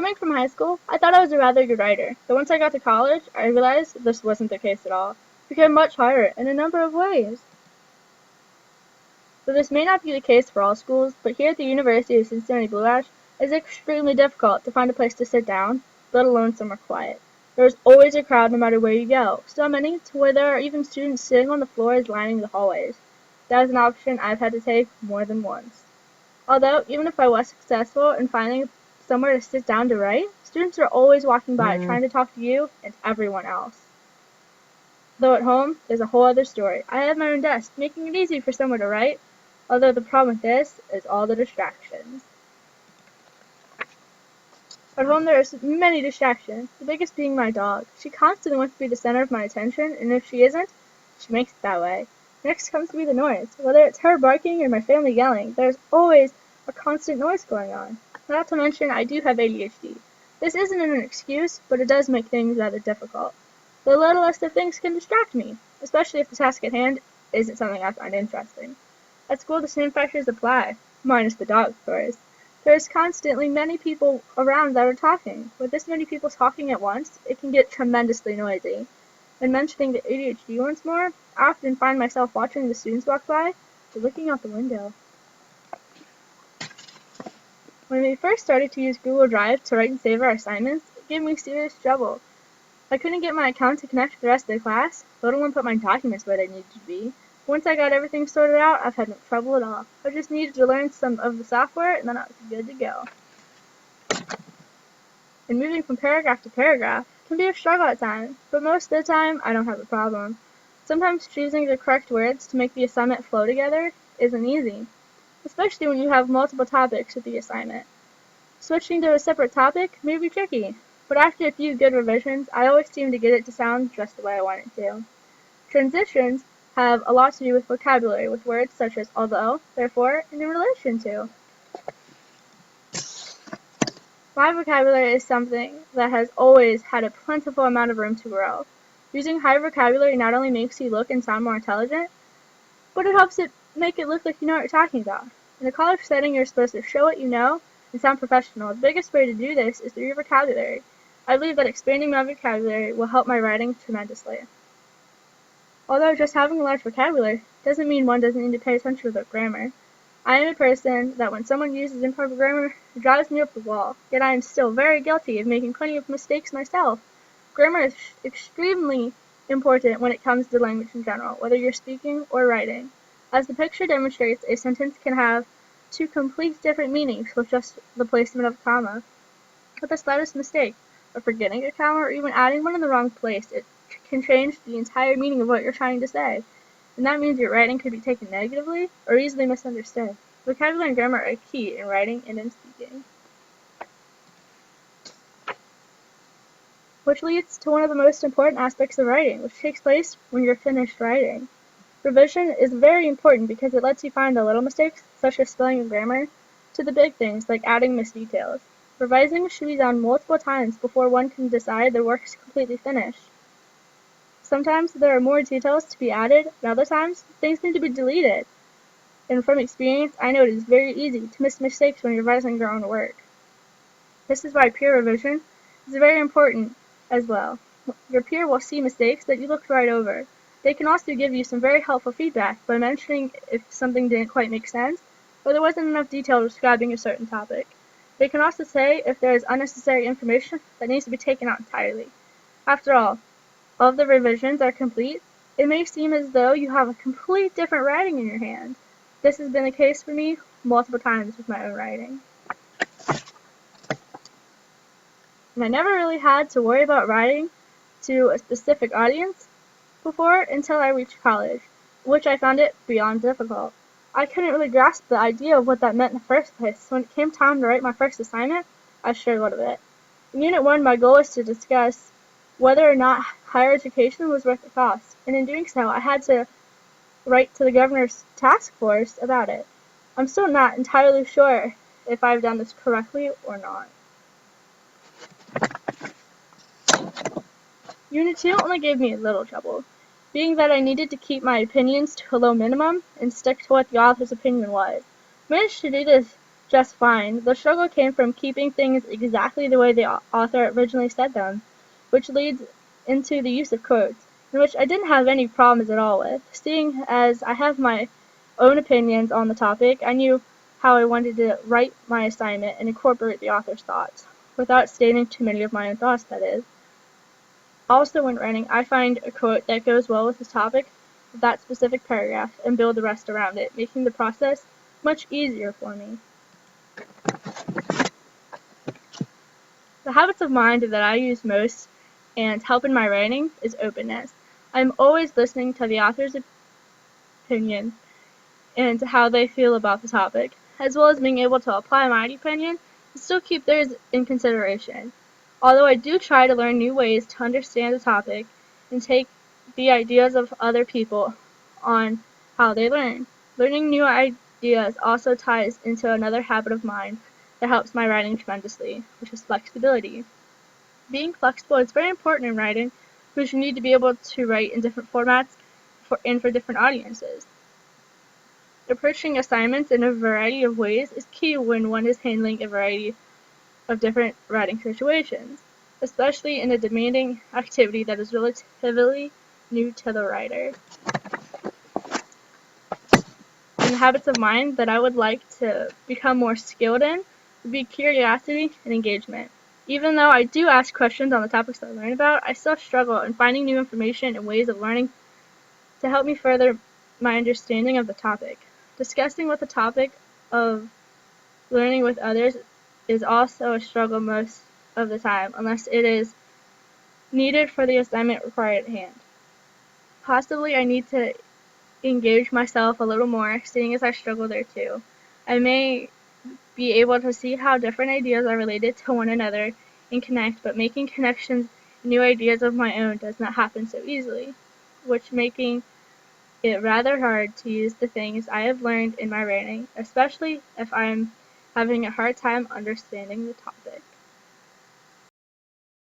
Coming from high school, I thought I was a rather good writer, but once I got to college, I realized this wasn't the case at all. It became much harder in a number of ways. Though this may not be the case for all schools, but here at the University of Cincinnati Blue Ash, it is extremely difficult to find a place to sit down, let alone somewhere quiet. There is always a crowd no matter where you go, so many to where there are even students sitting on the floors lining the hallways. That is an option I've had to take more than once. Although, even if I was successful in finding somewhere to sit down to write, students are always walking by trying to talk to you and everyone else. Though at home is a whole other story. I have my own desk, making it easy for someone to write, although the problem with this is all the distractions. At home there are many distractions, the biggest being my dog. She constantly wants to be the center of my attention, and if she isn't, she makes it that way. Next comes to be the noise. Whether it's her barking or my family yelling, there's always a constant noise going on. Not to mention, I do have ADHD. This isn't an excuse, but it does make things rather difficult. The littlest of things can distract me, especially if the task at hand isn't something I find interesting. At school, the same factors apply, minus the dog, of course. There's constantly many people around that are talking. With this many people talking at once, it can get tremendously noisy. And mentioning the ADHD once more, I often find myself watching the students walk by or looking out the window. When we first started to use Google Drive to write and save our assignments, it gave me serious trouble. I couldn't get my account to connect to the rest of the class, let alone put my documents where they needed to be. Once I got everything sorted out, I've had no trouble at all. I just needed to learn some of the software, and then I was good to go. And moving from paragraph to paragraph can be a struggle at times, but most of the time, I don't have a problem. Sometimes choosing the correct words to make the assignment flow together isn't easy, especially when you have multiple topics with the assignment. Switching to a separate topic may be tricky, but after a few good revisions, I always seem to get it to sound just the way I want it to. Transitions have a lot to do with vocabulary, with words such as although, therefore, and in relation to. My vocabulary is something that has always had a plentiful amount of room to grow. Using high vocabulary not only makes you look and sound more intelligent, but it helps make it look like you know what you're talking about. In a college setting, you're supposed to show what you know and sound professional. The biggest way to do this is through your vocabulary. I believe that expanding my vocabulary will help my writing tremendously. Although just having a large vocabulary doesn't mean one doesn't need to pay attention to the grammar. I am a person that when someone uses improper grammar, it drives me up the wall, yet I am still very guilty of making plenty of mistakes myself. Grammar is extremely important when it comes to language in general, whether you're speaking or writing. As the picture demonstrates, a sentence can have two complete different meanings with just the placement of a comma. With the slightest mistake, or forgetting a comma, or even adding one in the wrong place, it can change the entire meaning of what you're trying to say. And that means your writing could be taken negatively or easily misunderstood. Vocabulary and grammar are key in writing and in speaking. Which leads to one of the most important aspects of writing, which takes place when you're finished writing. Revision is very important because it lets you find the little mistakes, such as spelling and grammar, to the big things like adding missed details. Revising should be done multiple times before one can decide their work is completely finished. Sometimes there are more details to be added, and other times things need to be deleted. And from experience, I know it is very easy to make mistakes when you're revising your own work. This is why peer revision is very important as well. Your peer will see mistakes that you looked right over. They can also give you some very helpful feedback by mentioning if something didn't quite make sense, or there wasn't enough detail describing a certain topic. They can also say if there is unnecessary information that needs to be taken out entirely. After all of the revisions are complete, it may seem as though you have a complete different writing in your hand. This has been the case for me multiple times with my own writing. And I never really had to worry about writing to a specific audience before until I reached college, which I found it beyond difficult. I couldn't really grasp the idea of what that meant in the first place, so when it came time to write my first assignment, I struggled a bit. In Unit 1, my goal was to discuss whether or not higher education was worth the cost, and in doing so, I had to write to the governor's task force about it. I'm still not entirely sure if I've done this correctly or not. Unit 2 only gave me a little trouble, being that I needed to keep my opinions to a low minimum and stick to what the author's opinion was. I managed to do this just fine. The struggle came from keeping things exactly the way the author originally said them, which leads into the use of quotes, in which I didn't have any problems at all with. Seeing as I have my own opinions on the topic, I knew how I wanted to write my assignment and incorporate the author's thoughts, without stating too many of my own thoughts, that is. Also, when writing, I find a quote that goes well with the topic of that specific paragraph and build the rest around it, making the process much easier for me. The habits of mind that I use most and help in my writing is openness. I'm always listening to the author's opinion and how they feel about the topic, as well as being able to apply my opinion and still keep theirs in consideration. Although I do try to learn new ways to understand the topic and take the ideas of other people on how they learn. Learning new ideas also ties into another habit of mine that helps my writing tremendously, which is flexibility. Being flexible is very important in writing because you need to be able to write in different formats and for different audiences. Approaching assignments in a variety of ways is key when one is handling a variety of different writing situations, especially in a demanding activity that is relatively new to the writer. And habits of mine that I would like to become more skilled in would be curiosity and engagement. Even though I do ask questions on the topics I learn about, I still struggle in finding new information and ways of learning to help me further my understanding of the topic. Discussing with the topic of learning with others is also a struggle most of the time, unless it is needed for the assignment required at hand. Possibly I need to engage myself a little more, seeing as I struggle there too. I may be able to see how different ideas are related to one another and connect, but making connections and new ideas of my own does not happen so easily, which making it rather hard to use the things I have learned in my writing, especially if I'm having a hard time understanding the topic.